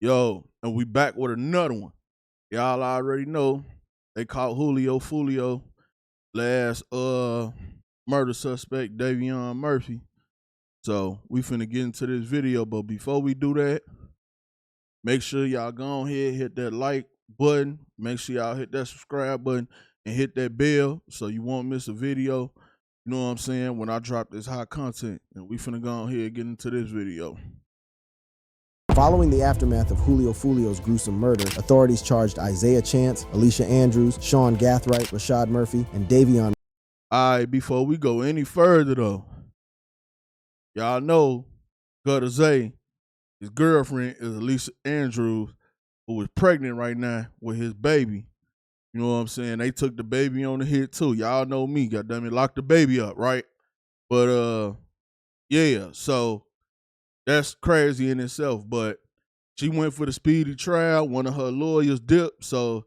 Yo, and we back with another one. Y'all already know they caught Julio Foolio, last murder suspect, Davion Murphy. So we finna get into this video, but before we do that, make sure y'all go on here, hit that like button, make sure y'all hit that subscribe button and hit that bell so you won't miss a video. You know what I'm saying? When I drop this hot content, and we finna go on here and get into this video. Following the aftermath of Julio Foolio's gruesome murder, authorities charged Isaiah Chance, Alicia Andrews, Sean Gathright, Rashad Murphy, and Davion. All right, before we go any further though, y'all know Gutter Zay, his girlfriend is Alicia Andrews, who is pregnant right now with his baby. You know what I'm saying? They took the baby on the hit too. Y'all know me, goddammit, lock the baby up, right? But yeah, so that's crazy in itself. But she went for the speedy trial. One of her lawyers dipped, so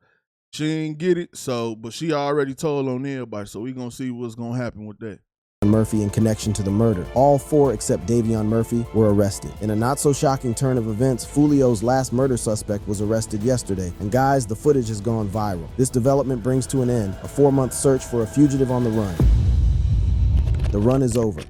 she didn't get it. So, but she already told on everybody. So we gonna see what's gonna happen with that. Murphy in connection to the murder. All four except Davion Murphy were arrested. In a not-so-shocking turn of events, Foolio's last murder suspect was arrested yesterday. And guys, the footage has gone viral. This development brings to an end a 4-month search for a fugitive on the run. The run is over.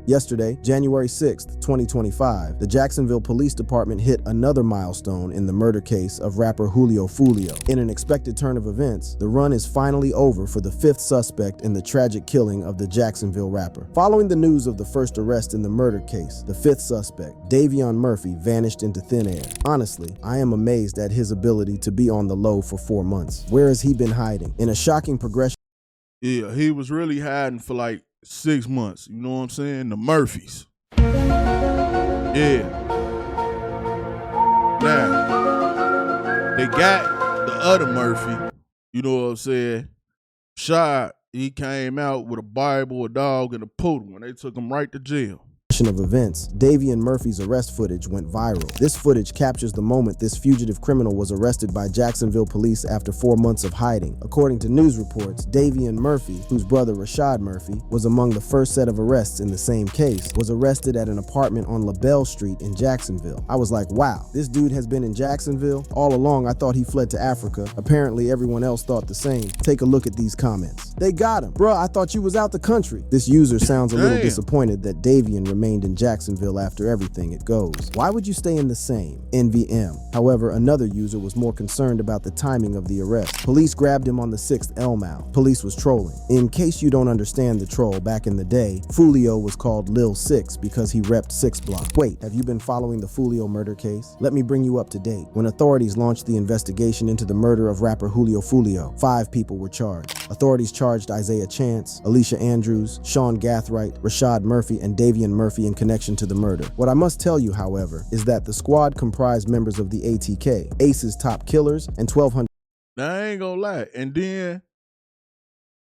Yesterday, January 6th, 2025, the Jacksonville Police Department hit another milestone in the murder case of rapper Julio Foolio. In an expected turn of events, the run is finally over for the 5th suspect in the tragic killing of the Jacksonville rapper. Following the news of the first arrest in the murder case, the 5th suspect, Davion Murphy, vanished into thin air. Honestly, I am amazed at his ability to be on the low for 4 months. Where has he been hiding? In a shocking progression. Yeah, he was really hiding for like 6 months. You know what I'm saying? The Murphys. Yeah. Now, they got the other Murphy. You know what I'm saying? Shot. He came out with a Bible, a dog, and a poodle, and they took him right to jail. Of events, Davion Murphy's arrest footage went viral. This footage captures the moment this fugitive criminal was arrested by Jacksonville police after 4 months of hiding. According to news reports, Davion Murphy, whose brother Rashad Murphy was among the first set of arrests in the same case, was arrested at an apartment on LaBelle Street in Jacksonville. I was like, wow, this dude has been in Jacksonville? All along, I thought he fled to Africa. Apparently, everyone else thought the same. Take a look at these comments. They got him. Bruh, I thought you was out the country. This user sounds a little disappointed that Davion remained in Jacksonville after everything. It goes. Why would you stay in the same? NVM. However, another user was more concerned about the timing of the arrest. Police grabbed him on the 6th Elmau. Police was trolling. In case you don't understand the troll, back in the day, Foolio was called Lil 6 because he repped 6 Block. Wait, have you been following the Foolio murder case? Let me bring you up to date. When authorities launched the investigation into the murder of rapper Julio Foolio, 5 people were charged. Authorities charged Isaiah Chance, Alicia Andrews, Sean Gathright, Rashad Murphy, and Davion Murphy in connection to the murder. What I must tell you, however, is that the squad comprised members of the ATK, Ace's top killers, and 1,200. Now, I ain't gonna lie. And then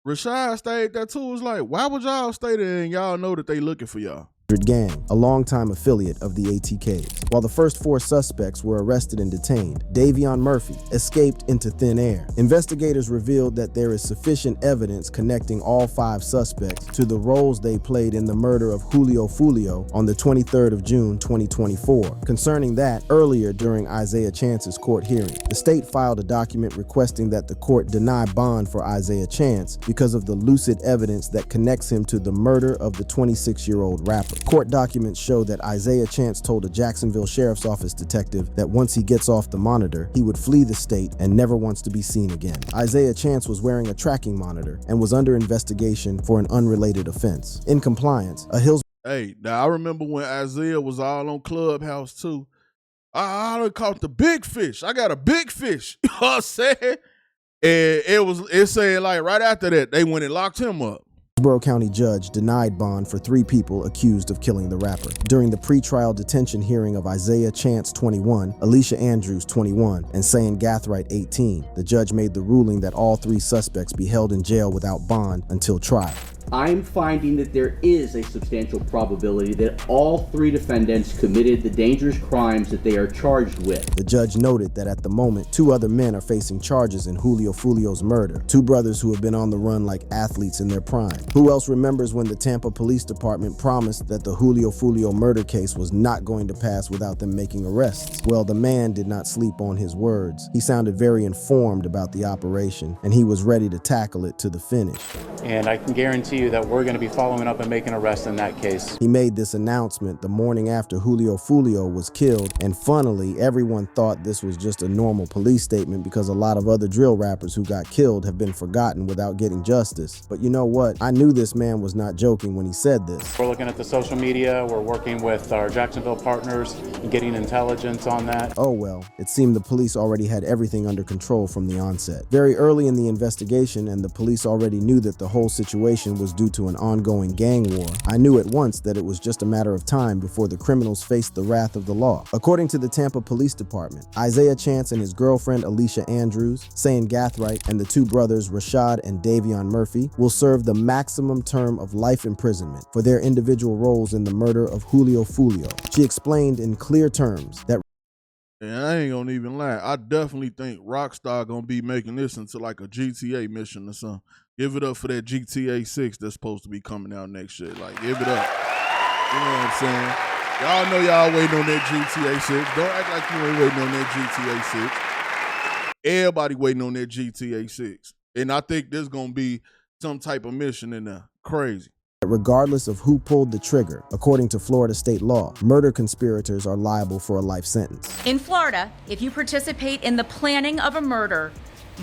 Rashad stayed there too. It was like, why would y'all stay there and y'all know that they looking for y'all? Gang, a longtime affiliate of the ATKs. While the first 4 suspects were arrested and detained, Davion Murphy escaped into thin air. Investigators revealed that there is sufficient evidence connecting all 5 suspects to the roles they played in the murder of Julio Foolio on the 23rd of June, 2024. Concerning that, earlier during Isaiah Chance's court hearing, the state filed a document requesting that the court deny bond for Isaiah Chance because of the lucid evidence that connects him to the murder of the 26-year-old rapper. Court documents show that Isaiah Chance told a Jacksonville Sheriff's Office detective that once he gets off the monitor, he would flee the state and never wants to be seen again. Isaiah Chance was wearing a tracking monitor and was under investigation for an unrelated offense. In compliance, a Hills. Hey, now I remember when Isaiah was all on Clubhouse too. I done caught the big fish. I got a big fish. You know what I'm saying? And it said like right after that, they went and locked him up. Hillsborough County judge denied bond for 3 people accused of killing the rapper. During the pretrial detention hearing of Isaiah Chance, 21, Alicia Andrews, 21, and Sean Gathright, 18, the judge made the ruling that all 3 suspects be held in jail without bond until trial. I'm finding that there is a substantial probability that all three defendants committed the dangerous crimes that they are charged with. The judge noted that at the moment, 2 other men are facing charges in Julio Foolio's murder, 2 brothers who have been on the run like athletes in their prime. Who else remembers when the Tampa Police Department promised that the Julio Foolio murder case was not going to pass without them making arrests? Well, the man did not sleep on his words. He sounded very informed about the operation, and he was ready to tackle it to the finish. And I can guarantee you that we're going to be following up and making arrests in that case. He made this announcement the morning after Julio Foolio was killed, and funnily, everyone thought this was just a normal police statement because a lot of other drill rappers who got killed have been forgotten without getting justice. But you know what? I knew this man was not joking when he said this. We're looking at the social media, we're working with our Jacksonville partners and getting intelligence on that. Oh well, it seemed the police already had everything under control from the onset. Very early in the investigation, and the police already knew that the whole situation was due to an ongoing gang war, I knew at once that it was just a matter of time before the criminals faced the wrath of the law. According to the Tampa Police Department, Isaiah Chance and his girlfriend Alicia Andrews, Sain Gathright, and the 2 brothers Rashad and Davion Murphy will serve the maximum term of life imprisonment for their individual roles in the murder of Julio Foolio. She explained in clear terms that And I ain't gonna even lie. I definitely think Rockstar gonna be making this into like a GTA mission or something. Give it up for that GTA 6 that's supposed to be coming out next year. Like, give it up. You know what I'm saying? Y'all know y'all waiting on that GTA 6. Don't act like you ain't waiting on that GTA 6. Everybody waiting on that GTA 6. And I think there's gonna be some type of mission in there. Crazy. regardless of who pulled the trigger, according to Florida state law, murder conspirators are liable for a life sentence. In Florida, if you participate in the planning of a murder,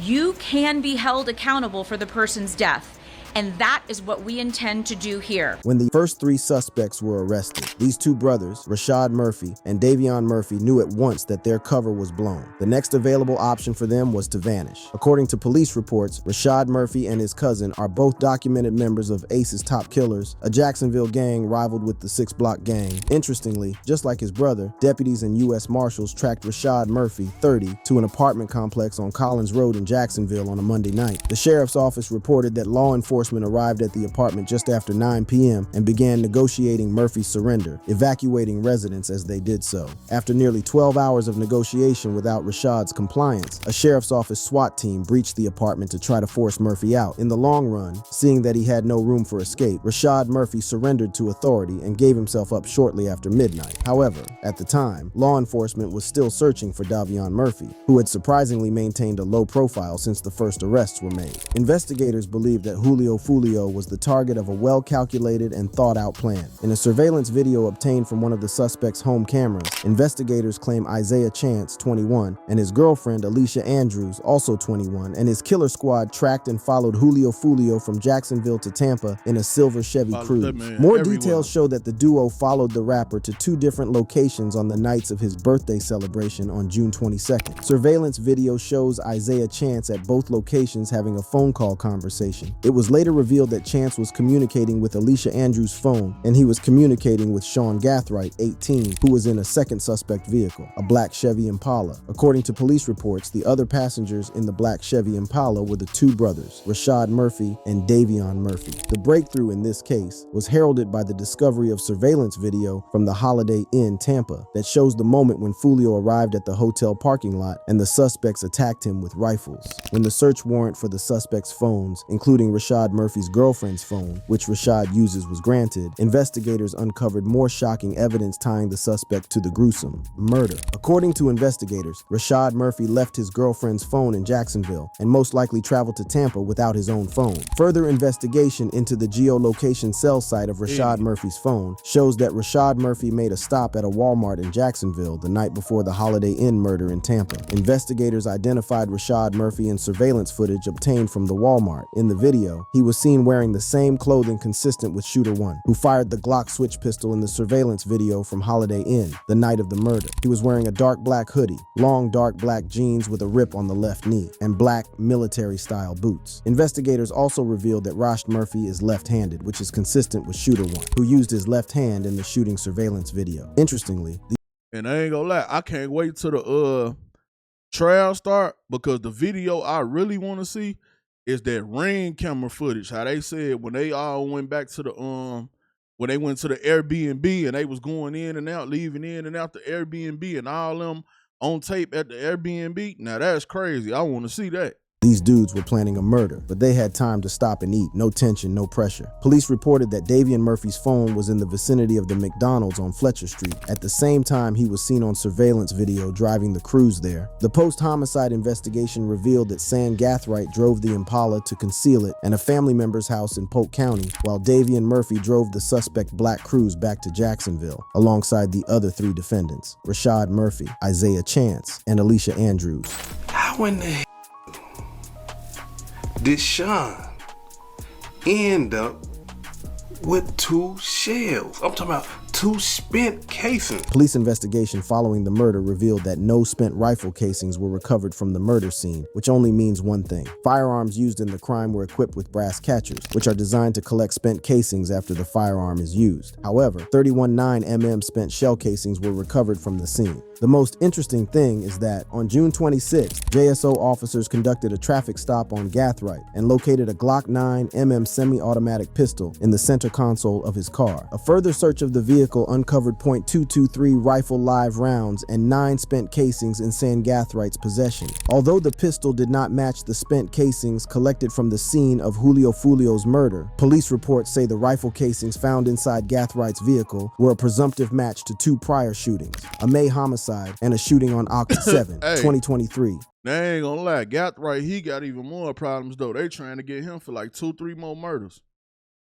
you can be held accountable for the person's death. And that is what we intend to do here. When the first 3 suspects were arrested, these 2 brothers, Rashad Murphy and Davion Murphy, knew at once that their cover was blown. The next available option for them was to vanish. According to police reports, Rashad Murphy and his cousin are both documented members of Ace's Top Killers, a Jacksonville gang rivaled with the 6 Block gang. Interestingly, just like his brother, deputies and U.S. Marshals tracked Rashad Murphy, 30, to an apartment complex on Collins Road in Jacksonville on a Monday night. The sheriff's office reported that law enforcement arrived at the apartment just after 9 p.m. and began negotiating Murphy's surrender, evacuating residents as they did so. After nearly 12 hours of negotiation without Rashad's compliance, a sheriff's office SWAT team breached the apartment to try to force Murphy out. In the long run, seeing that he had no room for escape, Rashad Murphy surrendered to authority and gave himself up shortly after midnight. However, at the time, law enforcement was still searching for Davion Murphy, who had surprisingly maintained a low profile since the first arrests were made. Investigators believe that Julio Foolio was the target of a well-calculated and thought-out plan. In a surveillance video obtained from one of the suspect's home cameras, investigators claim Isaiah Chance, 21, and his girlfriend Alicia Andrews, also 21, and his killer squad tracked and followed Julio Foolio from Jacksonville to Tampa in a silver Chevy Cruze. More details show that the duo followed the rapper to 2 different locations on the nights of his birthday celebration on June 22nd. Surveillance video shows Isaiah Chance at both locations having a phone call conversation. It was later revealed that Chance was communicating with Alicia Andrews' phone, and he was communicating with Sean Gathright, 18, who was in a second suspect vehicle, a black Chevy Impala. According to police reports, the other passengers in the black Chevy Impala were the 2 brothers, Rashad Murphy and Davion Murphy. The breakthrough in this case was heralded by the discovery of surveillance video from the Holiday Inn, Tampa, that shows the moment when Foolio arrived at the hotel parking lot and the suspects attacked him with rifles. When the search warrant for the suspects' phones, including Rashad Murphy's girlfriend's phone, which Rashad uses, was granted, investigators uncovered more shocking evidence tying the suspect to the gruesome murder. According to investigators, Rashad Murphy left his girlfriend's phone in Jacksonville and most likely traveled to Tampa without his own phone. Further investigation into the geolocation cell site of Rashad Murphy's phone shows that Rashad Murphy made a stop at a Walmart in Jacksonville the night before the Holiday Inn murder in Tampa. Investigators identified Rashad Murphy in surveillance footage obtained from the Walmart. In the video, he was seen wearing the same clothing consistent with Shooter 1, who fired the Glock switch pistol in the surveillance video from Holiday Inn the night of the murder. He was wearing a dark black hoodie, long dark black jeans with a rip on the left knee, and black military-style boots. Investigators also revealed that Rash Murphy is left-handed, which is consistent with Shooter 1, who used his left hand in the shooting surveillance video. Interestingly, and I ain't gonna lie, I can't wait till the trial start, because the video I really want to see is that ring camera footage. How they said when they all went back to the when they went to the Airbnb and they was going in and out, leaving in and out the Airbnb, and all them on tape at the Airbnb. Now that's crazy. I want to see that. These dudes were planning a murder, but they had time to stop and eat. No tension, no pressure. Police reported that Davian Murphy's phone was in the vicinity of the McDonald's on Fletcher Street. At the same time, he was seen on surveillance video driving the cruise there. The post-homicide investigation revealed that San Gathright drove the Impala to conceal it and a family member's house in Polk County, while Davian Murphy drove the suspect black cruise back to Jacksonville, alongside the other 3 defendants, Rashad Murphy, Isaiah Chance, and Alicia Andrews. How in the did Sean end up with 2 shells? I'm talking about 2 spent casings. Police investigation following the murder revealed that no spent rifle casings were recovered from the murder scene, which only means one thing. Firearms used in the crime were equipped with brass catchers, which are designed to collect spent casings after the firearm is used. However, 31.9 mm spent shell casings were recovered from the scene. The most interesting thing is that on June 26th, JSO officers conducted a traffic stop on Gathright and located a Glock 9 mm semi-automatic pistol in the center console of his car. A further search of the vehicle uncovered .223 rifle live rounds and 9 spent casings in San Gathright's possession. Although the pistol did not match the spent casings collected from the scene of Julio Foolio's murder, police reports say the rifle casings found inside Gathright's vehicle were a presumptive match to 2 prior shootings, a May homicide and a shooting on October 7, Hey. 2023. They ain't gonna lie. Gathright, he got even more problems though. They trying to get him for like 2-3 more murders,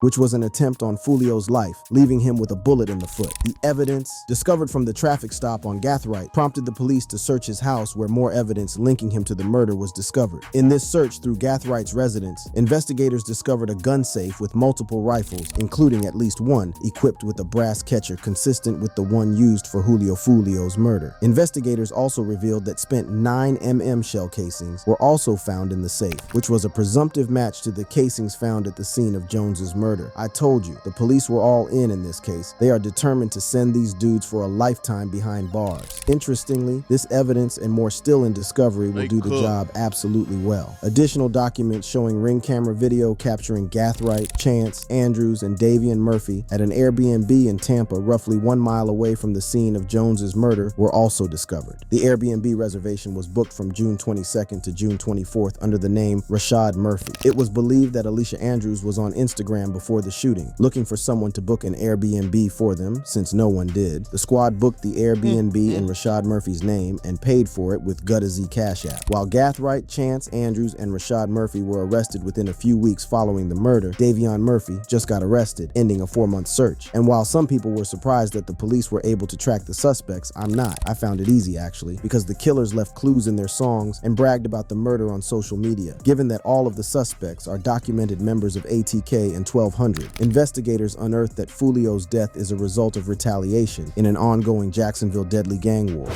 which was an attempt on Foolio's life, leaving him with a bullet in the foot. The evidence discovered from the traffic stop on Gathright prompted the police to search his house, where more evidence linking him to the murder was discovered. In this search through Gathright's residence, investigators discovered a gun safe with multiple rifles, including at least one equipped with a brass catcher consistent with the one used for Julio Foolio's murder. Investigators also revealed that spent 9 mm shell casings were also found in the safe, which was a presumptive match to the casings found at the scene of Jones's murder. I told you, the police were all in this case. They are determined to send these dudes for a lifetime behind bars. Interestingly, this evidence and more still in discovery will do the job absolutely well. Additional documents showing ring camera video capturing Gathright, Chance, Andrews, and Davian Murphy at an Airbnb in Tampa, roughly 1 mile away from the scene of Jones's murder, were also discovered. The Airbnb reservation was booked from June 22nd to June 24th under the name Rashad Murphy. It was believed that Alicia Andrews was on Instagram before the shooting, looking for someone to book an Airbnb for them, since no one did. The squad booked the Airbnb in Rashad Murphy's name and paid for it with Gutta-Z Cash App. While Gathright, Chance, Andrews, and Rashad Murphy were arrested within a few weeks following the murder, Davion Murphy just got arrested, ending a 4-month search. And while some people were surprised that the police were able to track the suspects, I'm not. I found it easy, actually, because the killers left clues in their songs and bragged about the murder on social media. Given that all of the suspects are documented members of ATK and 1200, investigators unearthed that Foolio's death is a result of retaliation in an ongoing Jacksonville deadly gang war.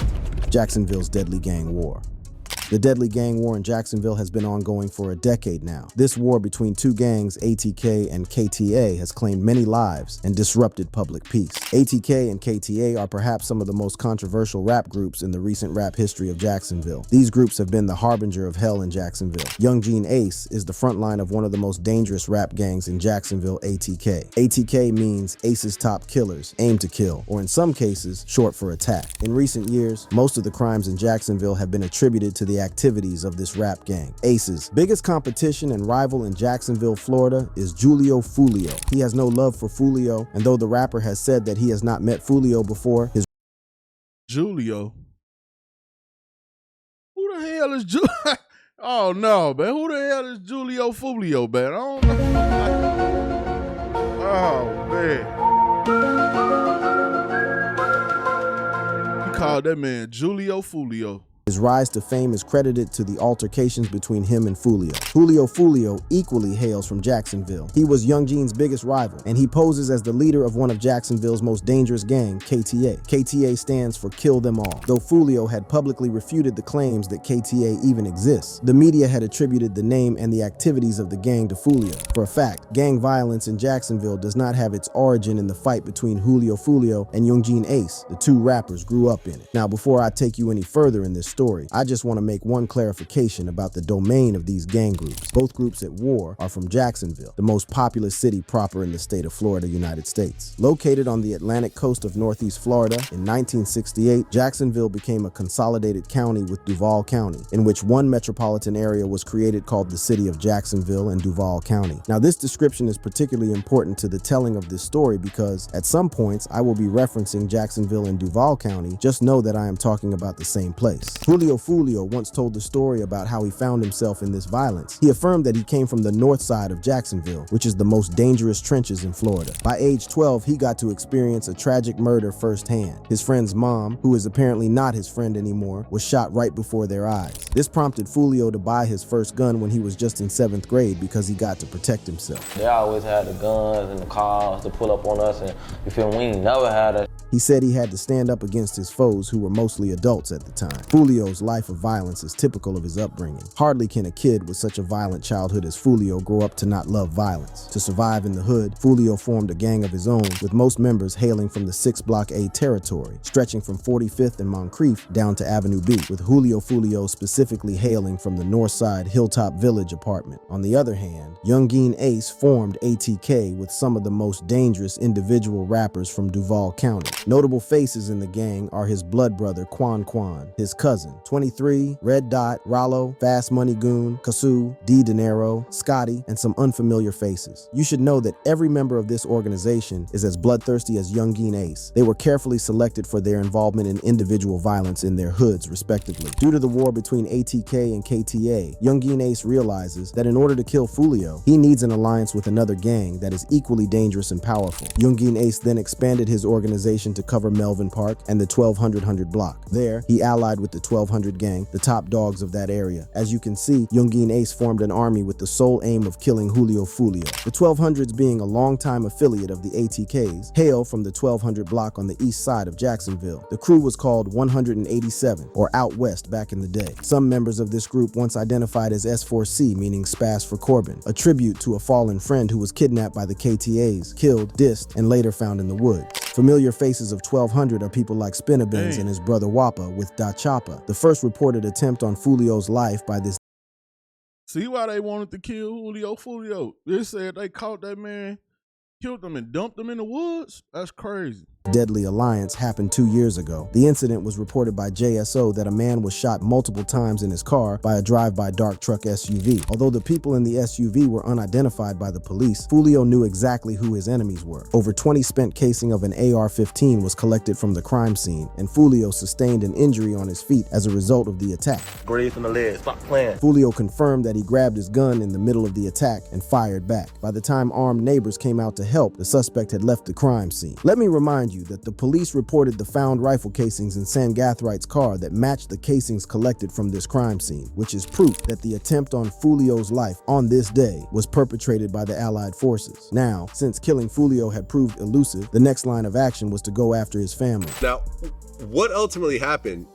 Jacksonville's deadly gang war. The deadly gang war in Jacksonville has been ongoing for a decade now. This war between 2 gangs, ATK and KTA, has claimed many lives and disrupted public peace. ATK and KTA are perhaps some of the most controversial rap groups in the recent rap history of Jacksonville. These groups have been the harbinger of hell in Jacksonville. Young Gene Ace is the front line of one of the most dangerous rap gangs in Jacksonville, ATK. ATK means Ace's top killers, aim to kill, or in some cases, short for attack. In recent years, most of the crimes in Jacksonville have been attributed to the activities of this rap gang. Ace's biggest competition and rival in Jacksonville, Florida is Julio Foolio. He has no love for Foolio, and though the rapper has said that he has not met Foolio before, his Julio. Who the hell is Julio? Oh no, man. Who the hell is Julio Foolio, man? I don't know. Oh man. He called that man Julio Foolio. His rise to fame is credited to the altercations between him and Foolio. Julio Foolio equally hails from Jacksonville. He was Young Gene's biggest rival, and he poses as the leader of one of Jacksonville's most dangerous gang, KTA. KTA stands for Kill Them All. Though Foolio had publicly refuted the claims that KTA even exists, the media had attributed the name and the activities of the gang to Foolio. For a fact, gang violence in Jacksonville does not have its origin in the fight between Julio Foolio and Young Gene Ace. The 2 rappers grew up in it. Now, before I take you any further in this story, story, I just want to make one clarification about the domain of these gang groups. Both groups at war are from Jacksonville, the most populous city proper in the state of Florida, United States. Located on the Atlantic coast of Northeast Florida, in 1968, Jacksonville became a consolidated county with Duval County, in which one metropolitan area was created called the city of Jacksonville and Duval County. Now, this description is particularly important to the telling of this story because at some points I will be referencing Jacksonville and Duval County. Just know that I am talking about the same place. Julio Foolio once told the story about how he found himself in this violence. He affirmed that he came from the north side of Jacksonville, which is the most dangerous trenches in Florida. By age 12, he got to experience a tragic murder firsthand. His friend's mom, who is apparently not his friend anymore, was shot right before their eyes. This prompted Foolio to buy his first gun when he was just in 7th grade because he got to protect himself. They always had the guns and the cars to pull up on us, and you feel me? We ain't never had a. He said he had to stand up against his foes, who were mostly adults at the time. Foolio's life of violence is typical of his upbringing. Hardly can a kid with such a violent childhood as Foolio grow up to not love violence. To survive in the hood, Foolio formed a gang of his own, with most members hailing from the 6 Block A territory, stretching from 45th and Moncrief down to Avenue B, with Julio Foolio specifically hailing from the north side Hilltop Village apartment. On the other hand, Youngeen Ace formed ATK with some of the most dangerous individual rappers from Duval County. Notable faces in the gang are his blood brother Quan, his cousin 23, Red Dot, Rollo, Fast Money Goon, Kasu, D Dinero, Scotty, and some unfamiliar faces. You should know that every member of this organization is as bloodthirsty as Youngeen Ace. They were carefully selected for their involvement in individual violence in their hoods, respectively. Due to the war between ATK and KTA, Youngeen Ace realizes that in order to kill Foolio, he needs an alliance with another gang that is equally dangerous and powerful. Youngeen Ace then expanded his organization to cover Melvin Park and the 1200 block. There, he allied with the 1200 gang, the top dogs of that area. As you can see, Youngeen Ace formed an army with the sole aim of killing Julio Foolio. The 1200s, being a longtime affiliate of the ATKs, hail from the 1200 block on the east side of Jacksonville. The crew was called 187, or Out West back in the day. Some members of this group once identified as S4C, meaning Spas for Corbin, a tribute to a fallen friend who was kidnapped by the KTAs, killed, dissed, and later found in the woods. Familiar faces of 1200 are people like Spinnabins and his brother Wappa with Da Choppa, the first reported attempt on Foolio's life by this. See why they wanted to kill Julio Foolio? They said they caught that man, killed him, and dumped him in the woods? That's crazy. Deadly alliance happened 2 years ago. The incident was reported by JSO that a man was shot multiple times in his car by a drive-by dark truck SUV. Although the people in the SUV were unidentified by the police, Foolio knew exactly who his enemies were. Over 20 spent casing of an AR-15 was collected from the crime scene, and Foolio sustained an injury on his feet as a result of the attack. Graze in the leg, stop playing. Foolio confirmed that he grabbed his gun in the middle of the attack and fired back. By the time armed neighbors came out to help, the suspect had left the crime scene. Let me remind you that the police reported the found rifle casings in Sangathrite's car that matched the casings collected from this crime scene, which is proof that the attempt on Foolio's life on this day was perpetrated by the Allied forces. Now, since killing Foolio had proved elusive, the next line of action was to go after his family. Now, what ultimately happened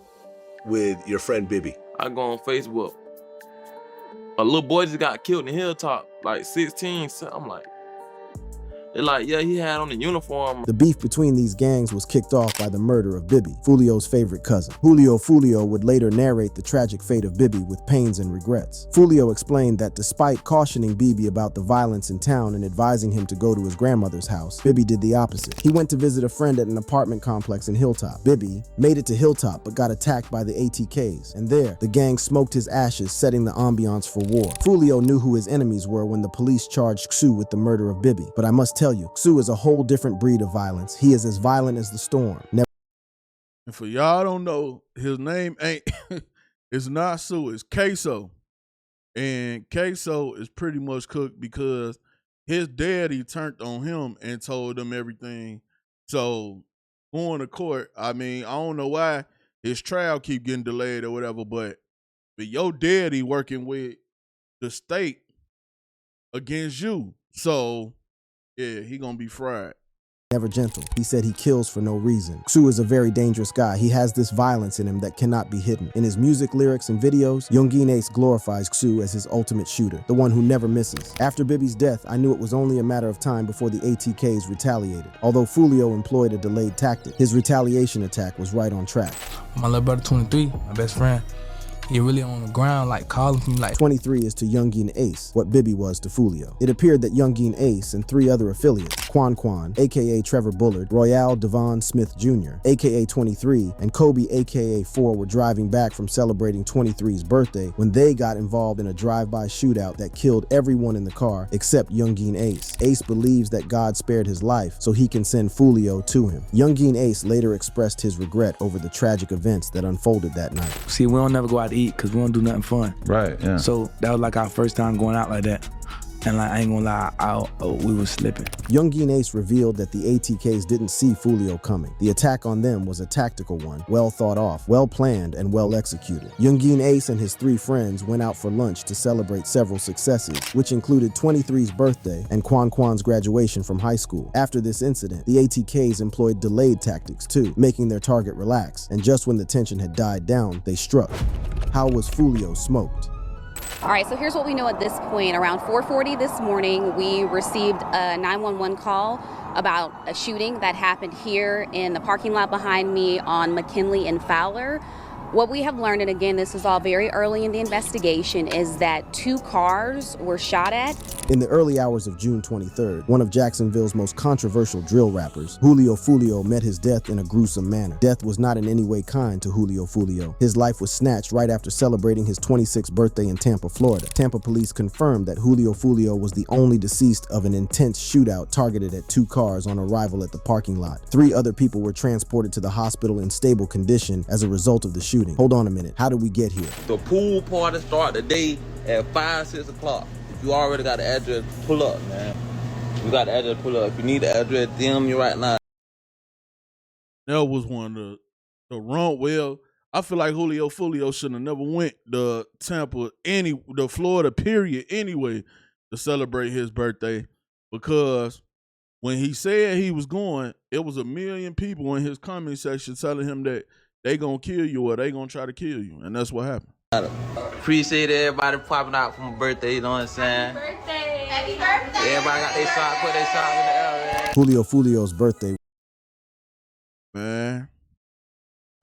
with your friend Bibby? I go on Facebook. A little boy just got killed in Hilltop, like 16. So I'm like, they're like, yeah, he had on the uniform. The beef between these gangs was kicked off by the murder of Bibby, Foolio's favorite cousin. Julio Foolio would later narrate the tragic fate of Bibby with pains and regrets. Foolio explained that despite cautioning Bibby about the violence in town and advising him to go to his grandmother's house, Bibby did the opposite. He went to visit a friend at an apartment complex in Hilltop. Bibby made it to Hilltop but got attacked by the ATKs, and there, the gang smoked his ashes, setting the ambiance for war. Foolio knew who his enemies were when the police charged Xu with the murder of Bibby, but I must tell you, Xu is a whole different breed of violence. He is as violent as the storm. And for y'all don't know, his name ain't, it's not Sue, it's Queso. And Queso is pretty much cooked because his daddy turned on him and told him everything. So going to court, I mean, I don't know why his trial keep getting delayed or whatever, but your daddy working with the state against you. So yeah, he gonna be fried. Never gentle. He said he kills for no reason. Xu is a very dangerous guy. He has this violence in him that cannot be hidden. In his music, lyrics, and videos, Youngin Ace glorifies Xu as his ultimate shooter, the one who never misses. After Bibby's death, I knew it was only a matter of time before the ATKs retaliated. Although Foolio employed a delayed tactic, his retaliation attack was right on track. My little brother 23, my best friend, he really on the ground, like calling for me like 23 is to Youngin Ace what Bibby was to Foolio. It appeared that Youngin Ace and 3 other affiliates, Quan, aka Trevor Bullard, Royale Devon Smith Jr., aka 23, and Kobe, aka 4, were driving back from celebrating 23's birthday when they got involved in a drive-by shootout that killed everyone in the car except Youngin Ace. Ace believes that God spared his life so he can send Foolio to him. Youngin Ace later expressed his regret over the tragic events that unfolded that night. See, we don't never go out to eat because we don't do nothing fun. Right, yeah. So that was like our first time going out like that. And like, I ain't gonna lie, we was slipping. Youngin Ace revealed that the ATKs didn't see Foolio coming. The attack on them was a tactical one, well thought off, well planned, and well executed. Youngin Ace and his 3 friends went out for lunch to celebrate several successes, which included 23's birthday and Quan's graduation from high school. After this incident, the ATKs employed delayed tactics too, making their target relax, and just when the tension had died down, they struck. How was Foolio smoked? All right, so here's what we know at this point. Around 4:40 this morning, we received a 911 call about a shooting that happened here in the parking lot behind me on McKinley and Fowler. What we have learned, and again, this is all very early in the investigation, is that 2 cars were shot at. In the early hours of June 23rd, one of Jacksonville's most controversial drill rappers, Julio Foolio, met his death in a gruesome manner. Death was not in any way kind to Julio Foolio. His life was snatched right after celebrating his 26th birthday in Tampa, Florida. Tampa police confirmed that Julio Foolio was the only deceased of an intense shootout targeted at 2 cars on arrival at the parking lot. 3 other people were transported to the hospital in stable condition as a result of the shooting. Hold on a minute, how did we get here? The pool party start the day at 5, 6 o'clock. If you already got the address, pull up, man. You got the address, pull up. If you need the address, DM me right now. That was one of the wrong. Well, I feel like Julio Foolio shouldn't have never went to Tampa, the Florida period anyway, to celebrate his birthday, because when he said he was going, it was 1 million people in his comment section telling him that they gonna kill you or they gonna try to kill you, and that's what happened. Appreciate everybody popping out for my birthday, you know what I'm saying? Happy birthday! Happy birthday! Everybody got their shot, put their shot in the air, man. Julio Foolio's birthday. Man,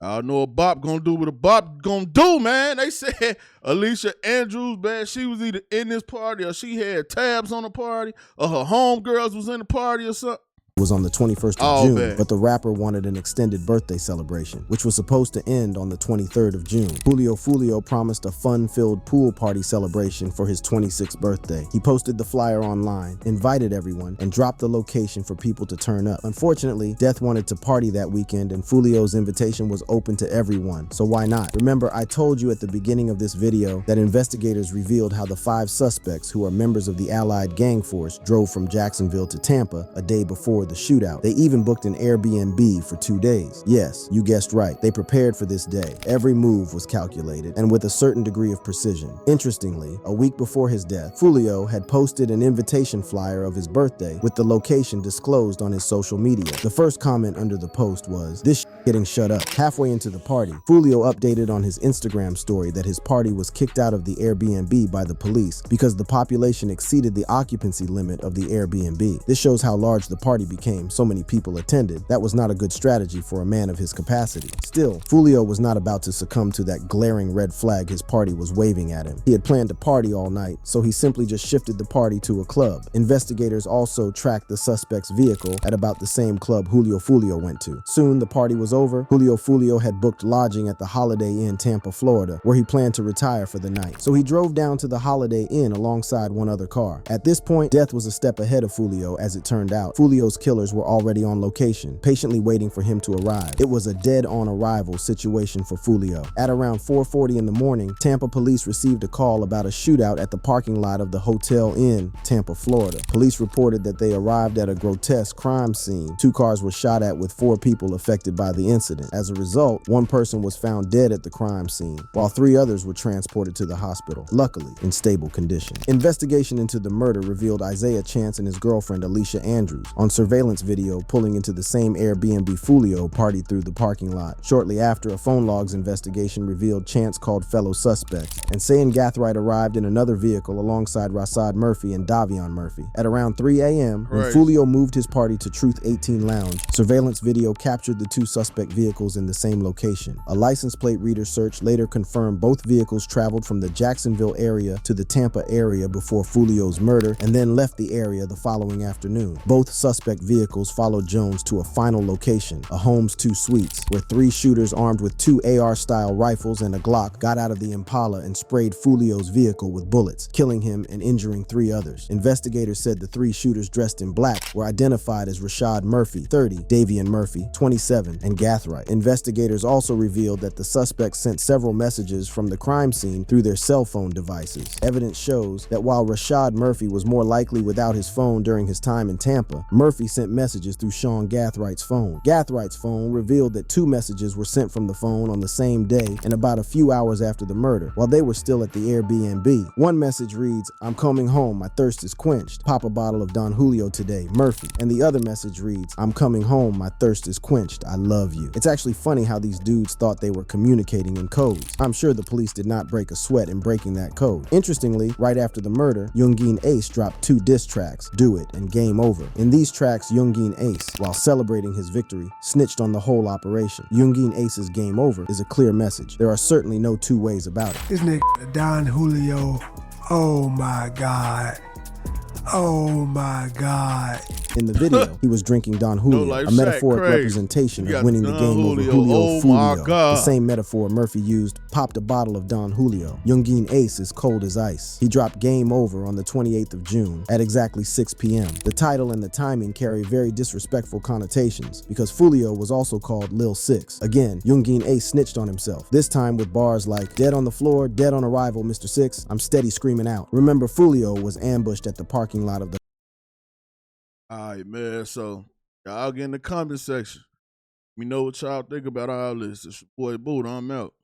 I don't know what Bop gonna do what a Bop gonna do, man. They said Alicia Andrews, man, she was either in this party or she had tabs on the party or her homegirls was in the party or something. Was on the 21st of June, but the rapper wanted an extended birthday celebration, which was supposed to end on the 23rd of June. Julio Foolio promised a fun-filled pool party celebration for his 26th birthday. He posted the flyer online, invited everyone, and dropped the location for people to turn up. Unfortunately, Death wanted to party that weekend, and Foolio's invitation was open to everyone, so why not? Remember, I told you at the beginning of this video that investigators revealed how the 5 suspects, who are members of the Allied gang force, drove from Jacksonville to Tampa a day before the shootout. They even booked an Airbnb for 2 days. Yes, you guessed right. They prepared for this day. Every move was calculated and with a certain degree of precision. Interestingly, a week before his death, Foolio had posted an invitation flyer of his birthday with the location disclosed on his social media. The first comment under the post was, "This getting shut up." Halfway into the party, Foolio updated on his Instagram story that his party was kicked out of the Airbnb by the police because the population exceeded the occupancy limit of the Airbnb. This shows how large the party became. So many people attended. That was not a good strategy for a man of his capacity. Still, Foolio was not about to succumb to that glaring red flag his party was waving at him. He had planned to party all night, so he simply just shifted the party to a club. Investigators also tracked the suspect's vehicle at about the same club Julio Foolio went to. Soon the party was over. Julio Foolio had booked lodging at the Holiday Inn, Tampa, Florida, where he planned to retire for the night. So he drove down to the Holiday Inn alongside one other car. At this point, Death was a step ahead of Foolio. As it turned out, Foolio's killers were already on location, patiently waiting for him to arrive. It was a dead-on arrival situation for Foolio. At around 4:40 in the morning, Tampa police received a call about a shootout at the parking lot of the Hotel Inn, Tampa, Florida. Police reported that they arrived at a grotesque crime scene. 2 cars were shot at with 4 people affected by the incident. As a result, 1 person was found dead at the crime scene, while 3 others were transported to the hospital, luckily in stable condition. Investigation into the murder revealed Isaiah Chance and his girlfriend Alicia Andrews. On surveillance surveillance video pulling into the same Airbnb Foolio partied through the parking lot. Shortly after, a phone logs investigation revealed Chance called fellow suspects, and Say and Gathright arrived in another vehicle alongside Rashad Murphy and Davion Murphy. At around 3 a.m., when Foolio moved his party to Truth 18 Lounge, surveillance video captured the two suspect vehicles in the same location. A license plate reader search later confirmed both vehicles traveled from the Jacksonville area to the Tampa area before Foolio's murder and then left the area the following afternoon. Both suspect vehicles followed Jones to a final location, a Holmes 2 Suites, where 3 shooters armed with 2 AR-style rifles and a Glock got out of the Impala and sprayed Foolio's vehicle with bullets, killing him and injuring 3 others. Investigators said the 3 shooters dressed in black were identified as Rashad Murphy, 30, Davion Murphy, 27, and Gathright. Investigators also revealed that the suspects sent several messages from the crime scene through their cell phone devices. Evidence shows that while Rashad Murphy was more likely without his phone during his time in Tampa, Murphy sent messages through Sean Gathright's phone. Gathright's phone revealed that 2 messages were sent from the phone on the same day and about a few hours after the murder, while they were still at the Airbnb. One message reads, "I'm coming home, my thirst is quenched. Pop a bottle of Don Julio today, Murphy." And the other message reads, "I'm coming home, my thirst is quenched. I love you." It's actually funny how these dudes thought they were communicating in codes. I'm sure the police did not break a sweat in breaking that code. Interestingly, right after the murder, Youngin Ace dropped 2 diss tracks, Do It and Game Over. In these tracks, Youngin Ace, while celebrating his victory, snitched on the whole operation. Youngin Ace's Game Over is a clear message. There are certainly no 2 ways about it. This nigga Don Julio, oh my God. Oh my God. In the video, he was drinking Don Julio, a metaphoric representation of winning the game over Julio Foolio. The same metaphor Murphy used, popped a bottle of Don Julio. Youngin Ace is cold as ice. He dropped Game Over on the 28th of June at exactly 6 p.m. The title and the timing carry very disrespectful connotations because Foolio was also called Lil 6. Again, Youngin Ace snitched on himself, this time with bars like, "Dead on the floor, dead on arrival, Mr. 6. I'm steady screaming out." Remember, Foolio was ambushed at the parking lot of the... Alright, man, so y'all get in the comment section. Let me know what y'all think about all this. It's your boy Boot, I'm out.